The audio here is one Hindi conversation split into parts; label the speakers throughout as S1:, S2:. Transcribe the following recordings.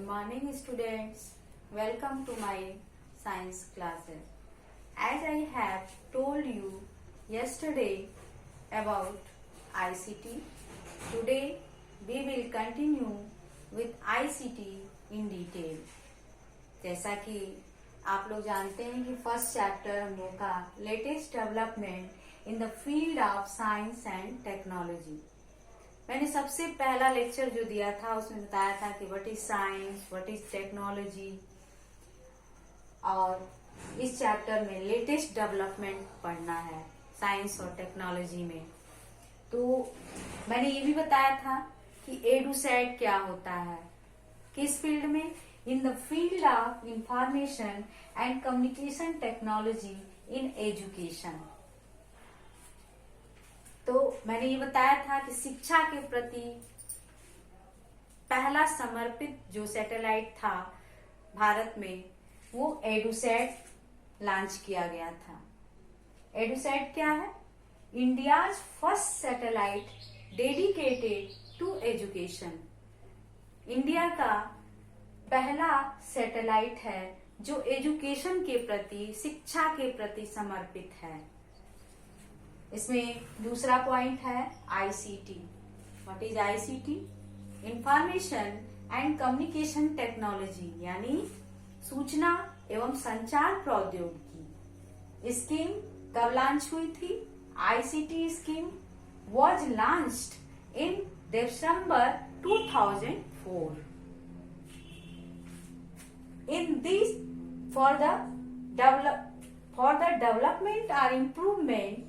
S1: morning students, welcome to my science classes. As I have told you yesterday about ICT, today we will continue with ICT in detail. जैसा कि आप लोग जानते हैं कि फर्स्ट चैप्टर हम लोग का latest development in the field of science and technology. मैंने सबसे पहला लेक्चर जो दिया था उसमें बताया था कि what is science, what is technology, और इस चैप्टर में लेटेस्ट डेवलपमेंट पढ़ना है साइंस और टेक्नोलॉजी में। तो मैंने ये भी बताया था कि एडुसेट क्या होता है, किस फील्ड में, इन the field of information and communication technology in education. तो मैंने ये बताया था कि शिक्षा के प्रति पहला समर्पित जो सैटेलाइट था भारत में वो एडुसेट लॉन्च किया गया था। एडुसेट क्या है? India's first satellite dedicated to education. India का पहला सैटेलाइट है जो एजुकेशन के प्रति, शिक्षा के प्रति समर्पित है। इसमें दूसरा पॉइंट है ICT. What is ICT? Information and communication technology, यानी सूचना एवं संचार प्रौद्योगिकी। स्कीम कब लॉन्च हुई थी? ICT scheme was launched in December 2004। In this for the development or improvement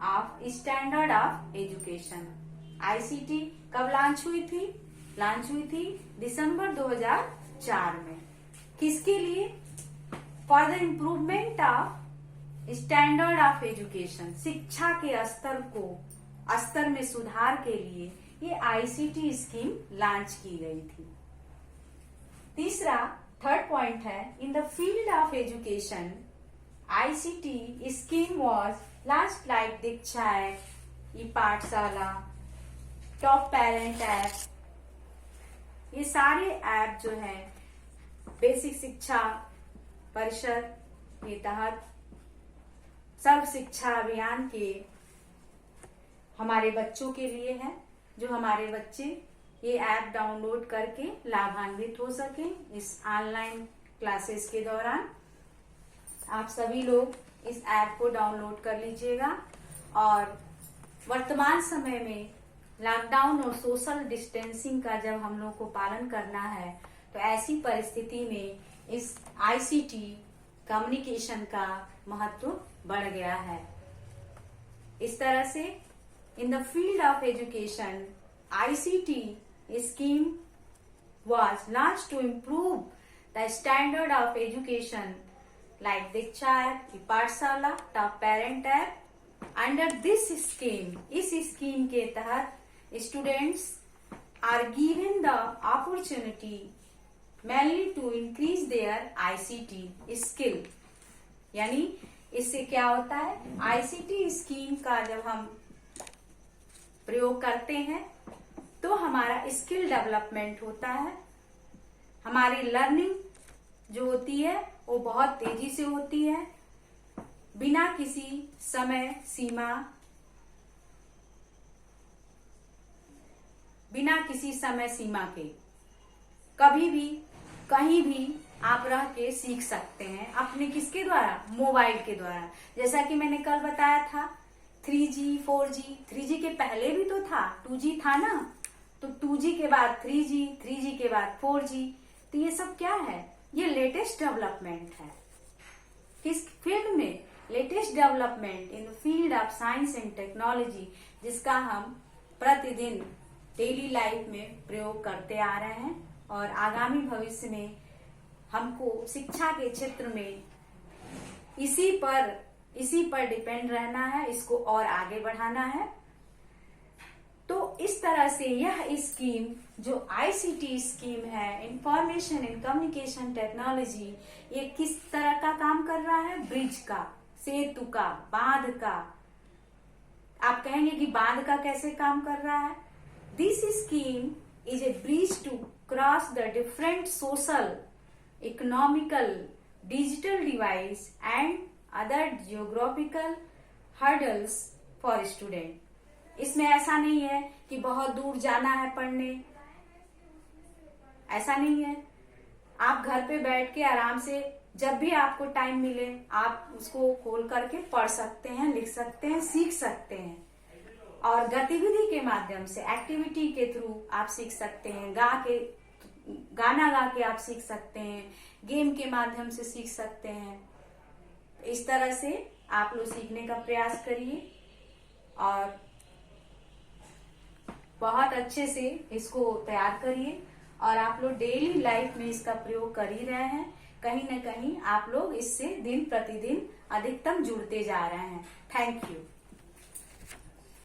S1: of standard of education. ICT कब लॉन्च हुई थी? लॉन्च हुई थी दिसंबर 2004 में। किसके लिए? For the improvement of standard of education, शिक्षा के स्तर में सुधार के लिए ये आईसीटी स्कीम लॉन्च की गई थी। तीसरा थर्ड पॉइंट है, in the field of education ICT scheme was last like Diksha app, e Pathshala, top parent app, ये सारे ऐप जो है बेसिक शिक्षा परिषद के तहत सर्व शिक्षा अभियान के हमारे बच्चों के लिए है, जो हमारे बच्चे ये ऐप डाउनलोड करके लाभान्वित हो सके इस ऑनलाइन क्लासेस के दौरान। आप सभी लोग इस ऐप को डाउनलोड कर लीजिएगा। और वर्तमान समय में लॉकडाउन और सोशल डिस्टेंसिंग का जब हम लोग को पालन करना है तो ऐसी परिस्थिति में इस आईसीटी कम्युनिकेशन का महत्व बढ़ गया है। इस तरह से in the field of education ICT scheme was launched to improve the standard of education like Diksha app, Pathshala, top parent app. Under this scheme, इस स्कीम के तहत students are given the opportunity mainly to increase their ICT skill. यानी इससे क्या होता है, आईसीटी स्कीम का जब हम प्रयोग करते हैं तो हमारा स्किल डेवलपमेंट होता है, हमारी लर्निंग जो होती है वो बहुत तेजी से होती है, बिना किसी समय सीमा के कभी भी कहीं भी आप रह के सीख सकते हैं अपने किसके द्वारा? मोबाइल के द्वारा। जैसा कि मैंने कल बताया था 3G 4G, 3G के पहले भी तो था, 2G था ना, तो 2G के बाद 3G, 3G के बाद 4G। तो ये सब क्या है? ये लेटेस्ट डेवलपमेंट है। किस फील्ड में? Latest development in the field of science and technology, जिसका हम प्रतिदिन डेली लाइफ में प्रयोग करते आ रहे हैं और आगामी भविष्य में हमको शिक्षा के क्षेत्र में इसी पर डिपेंड रहना है, इसको और आगे बढ़ाना है। तो इस तरह से यह स्कीम जो आईसीटी स्कीम है, इंफॉर्मेशन एंड कम्युनिकेशन टेक्नोलॉजी, ये किस तरह का काम कर रहा है? ब्रिज का, सेतु का, बांध का। आप कहेंगे कि बांध का कैसे काम कर रहा है? This scheme is a bridge to cross the different social, economical, digital device and other geographical hurdles for student. इसमें ऐसा नहीं है कि बहुत दूर जाना है पढ़ने, ऐसा नहीं है। आप घर पे बैठ के आराम से जब भी आपको टाइम मिले आप उसको खोल करके पढ़ सकते हैं, लिख सकते हैं, सीख सकते हैं। और गतिविधि के माध्यम से, एक्टिविटी के थ्रू आप सीख सकते हैं। गाना गा के आप सीख सकते हैं, गेम के माध्यम से सीख सकते हैं। इस तरह से आप लोग सीखने का प्रयास करिए और बहुत अच्छे से इसको तैयार करिए। और आप लोग डेली लाइफ में इसका प्रयोग कर ही रहे हैं। कहीं न कहीं आप लोग इससे दिन प्रतिदिन अधिकतम जुड़ते जा रहे हैं। Thank you.